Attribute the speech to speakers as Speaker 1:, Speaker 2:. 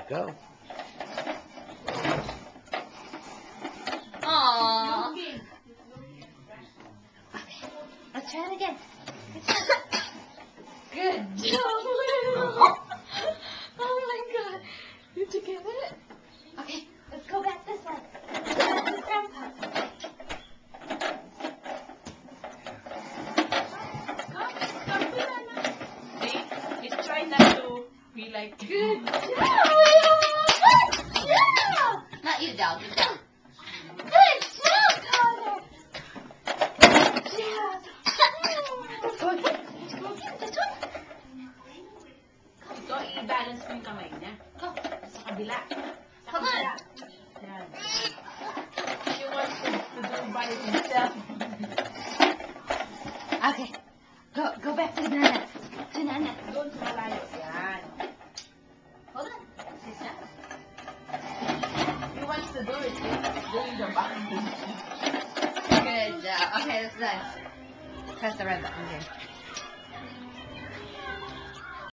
Speaker 1: Go.
Speaker 2: Aww. Okay, let's try it again. Good job. Oh my god. Did you get it? Okay, let's go back this way. Back to Grandpa.
Speaker 3: Let's try not to be like
Speaker 2: Good job. Yeah. Not you, Dal. Good job. Good job, Connor. Good job. Let's go again. Let's go again. This one.
Speaker 3: ito, i-balance mo yung kamay niya.
Speaker 2: Go.
Speaker 3: Sa kabila. Sa
Speaker 2: Come
Speaker 3: kabila.
Speaker 2: on.
Speaker 3: Yan. She wants to do by himself.
Speaker 2: Okay. Go back to Nana. To Nana.
Speaker 3: Doon sa malayo. Yan.
Speaker 2: Hold on. Sit down.
Speaker 3: He wants to do it. He's doing the back.
Speaker 2: Good job. Okay, that's done. Press the red button again.